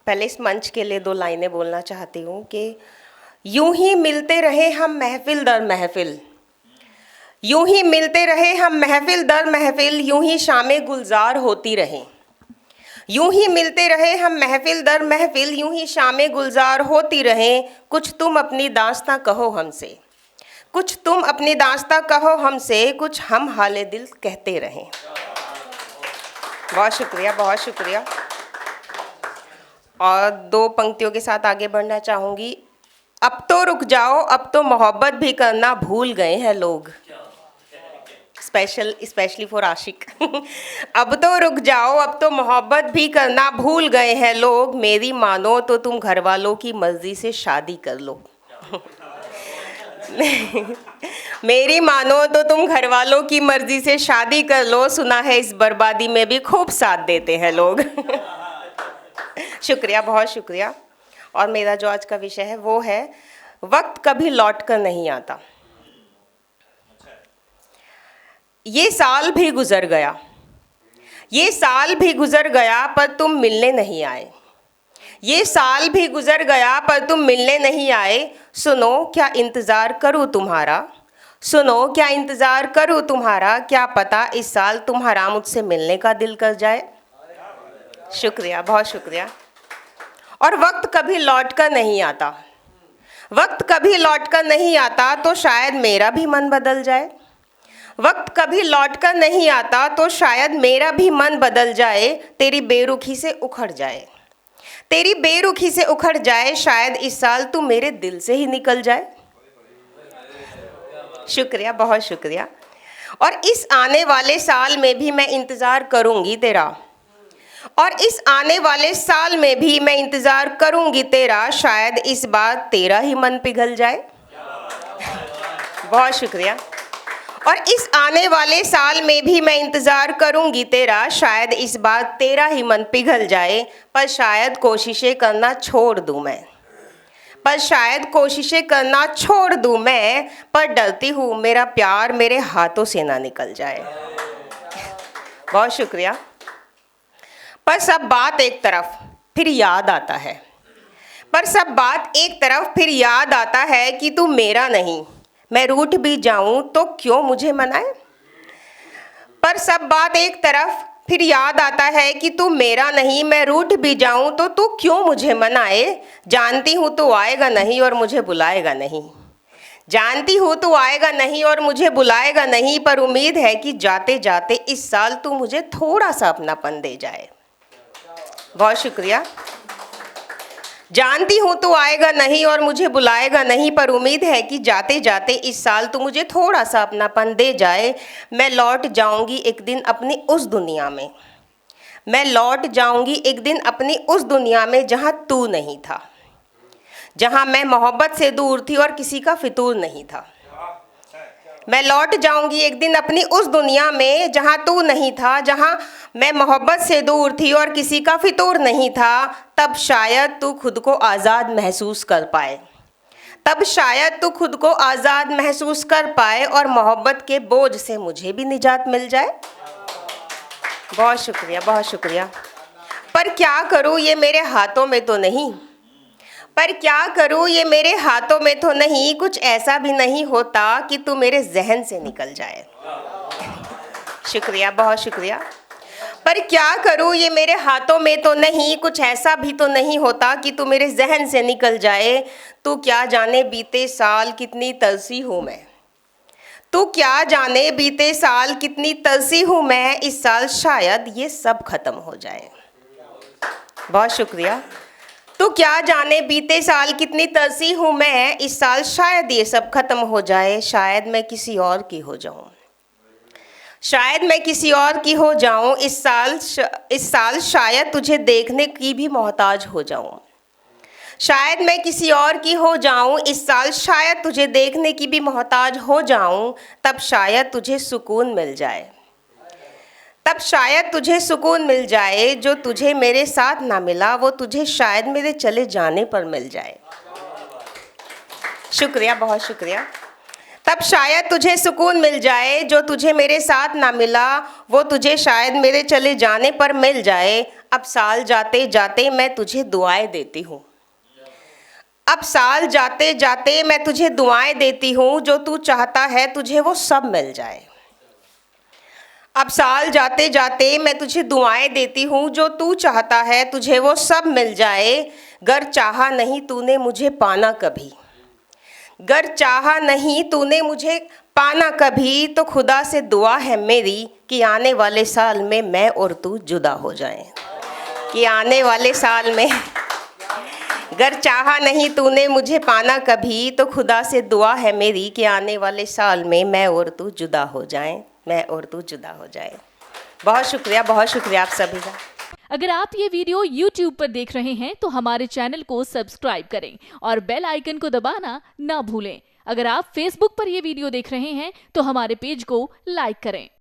पहले इस मंच के लिए 2 लाइनें बोलना चाहती हूँ कि यूं ही मिलते रहे हम महफिल दर महफिल, यूं ही मिलते रहे हम महफिल दर महफिल, यूं ही शामें गुलजार होती रहें। यूं ही मिलते रहे हम महफिल दर महफिल, यूं ही शामें गुलजार होती रहें। कुछ तुम अपनी दास्तां कहो हमसे, कुछ तुम अपनी दास्तां कहो हमसे, कुछ हम हाले दिल कहते रहें। बहुत शुक्रिया, बहुत शुक्रिया। और 2 पंक्तियों के साथ आगे बढ़ना चाहूँगी। अब तो रुक जाओ, अब तो मोहब्बत भी करना भूल गए हैं लोग। स्पेशली फॉर आशिक। अब तो रुक जाओ, अब तो मोहब्बत भी करना भूल गए हैं लोग। मेरी मानो तो तुम घर वालों की मर्जी से शादी कर लो। मेरी मानो तो तुम घर वालों की मर्जी से शादी कर लो। सुना है इस बर्बादी में भी खूब साथ देते हैं लोग। शुक्रिया, बहुत शुक्रिया। और मेरा जो आज का विषय है वो है वक्त कभी लौट कर नहीं आता। ये साल भी गुजर गया, ये साल भी गुजर गया, पर तुम मिलने नहीं आए। ये साल भी गुजर गया, पर तुम मिलने नहीं आए। सुनो क्या इंतज़ार करूँ तुम्हारा, सुनो क्या इंतज़ार करूँ तुम्हारा, क्या पता इस साल तुम्हारा मुझसे मिलने का दिल कर जाए। शुक्रिया, बहुत शुक्रिया। और वक्त कभी लौट कर नहीं आता, वक्त कभी लौट कर नहीं आता, तो शायद मेरा भी मन बदल जाए। वक्त कभी लौट कर नहीं आता, तो शायद मेरा भी मन बदल जाए। तेरी बेरुखी से उखड़ जाए, तेरी बेरुखी से उखड़ जाए। शायद इस साल तू मेरे दिल से ही निकल जाए। शुक्रिया, बहुत शुक्रिया। और इस आने वाले साल में भी मैं इंतज़ार करूँगी तेरा, और इस आने वाले साल में भी मैं इंतज़ार करूँगी तेरा। शायद इस बार तेरा ही मन पिघल जाए। बहुत शुक्रिया। और इस आने वाले साल में भी मैं इंतज़ार करूँगी तेरा। शायद इस बार तेरा ही मन पिघल जाए। पर शायद कोशिशें करना छोड़ दूँ मैं, पर शायद कोशिशें करना छोड़ दूँ मैं। पर डरती हूँ मेरा प्यार मेरे हाथों से ना निकल जाए। बहुत शुक्रिया। पर सब बात एक तरफ फिर याद आता है, पर सब बात एक तरफ फिर याद आता है कि तू मेरा नहीं, मैं रूठ भी जाऊं तो क्यों मुझे मनाए। पर सब बात एक तरफ फिर याद आता है कि तू मेरा नहीं, मैं रूठ भी जाऊं तो तू क्यों मुझे मनाए। जानती हूँ तू आएगा नहीं और मुझे बुलाएगा नहीं, जानती हूँ तू आएगा नहीं और मुझे बुलाएगा नहीं। पर उम्मीद है कि जाते जाते इस साल तू मुझे थोड़ा सा अपनापन दे जाए। बहुत शुक्रिया। जानती हूँ तू आएगा नहीं और मुझे बुलाएगा नहीं, पर उम्मीद है कि जाते जाते इस साल तू मुझे थोड़ा सा अपनापन दे जाए। मैं लौट जाऊँगी एक दिन अपनी उस दुनिया में, मैं लौट जाऊँगी एक दिन अपनी उस दुनिया में जहाँ तू नहीं था, जहाँ मैं मोहब्बत से दूर थी और किसी का फितूर नहीं था। मैं लौट जाऊंगी एक दिन अपनी उस दुनिया में जहाँ तू नहीं था, जहाँ मैं मोहब्बत से दूर थी और किसी का फितूर नहीं था। तब शायद तू खुद को आज़ाद महसूस कर पाए, तब शायद तू खुद को आज़ाद महसूस कर पाए और मोहब्बत के बोझ से मुझे भी निजात मिल जाए। बहुत शुक्रिया, बहुत शुक्रिया। पर क्या करूँ ये मेरे हाथों में तो नहीं, पर क्या करूँ ये मेरे हाथों में तो नहीं। कुछ ऐसा भी नहीं होता कि तू मेरे जहन से निकल जाए। शुक्रिया, बहुत शुक्रिया। पर क्या करूँ ये मेरे हाथों में तो नहीं, कुछ ऐसा भी तो नहीं होता कि तू मेरे जहन से निकल जाए। तू क्या जाने बीते साल कितनी तरसी हूँ मैं, तू क्या जाने बीते साल कितनी तरसी हूँ मैं। इस साल शायद ये सब खत्म हो जाए। बहुत शुक्रिया। तू क्या जाने बीते साल कितनी तरसी हूँ मैं, इस साल शायद ये सब खत्म हो जाए। शायद मैं किसी और की हो जाऊँ, शायद मैं किसी और की हो जाऊँ। इस साल शायद तुझे देखने की भी मोहताज हो जाऊँ, शायद मैं किसी और की हो जाऊँ। इस साल शायद तुझे देखने की भी मोहताज हो जाऊँ। तब शायद तुझे सुकून मिल जाए, तब शायद तुझे सुकून मिल जाए। जो तुझे मेरे साथ ना मिला वो तुझे शायद मेरे चले जाने पर मिल जाए। शुक्रिया, बहुत शुक्रिया। तब शायद तुझे सुकून मिल जाए, जो तुझे मेरे साथ ना मिला वो तुझे शायद मेरे चले जाने पर मिल जाए। अब साल जाते जाते मैं तुझे दुआएं देती हूँ। अब साल जाते जाते मैं तुझे दुआएं देती हूँ, जो तू चाहता है तुझे वो सब मिल जाए। अब साल जाते जाते मैं तुझे दुआएं देती हूँ, जो तू चाहता है तुझे वो सब मिल जाए। गर चाहा नहीं तूने मुझे पाना कभी, गर चाहा नहीं तूने मुझे पाना कभी, तो खुदा से दुआ है मेरी कि आने वाले साल में मैं और तू जुदा हो जाएं। कि आने वाले साल में गर चाहा नहीं तूने मुझे पाना कभी, तो खुदा से दुआ है मेरी कि आने वाले साल में मैं और तू जुदा हो जाएं, मैं और तू जुदा हो जाए। बहुत शुक्रिया आप सभी का। अगर आप ये वीडियो YouTube पर देख रहे हैं तो हमारे चैनल को सब्सक्राइब करें और बेल आइकन को दबाना ना भूलें। अगर आप Facebook पर ये वीडियो देख रहे हैं तो हमारे पेज को लाइक करें।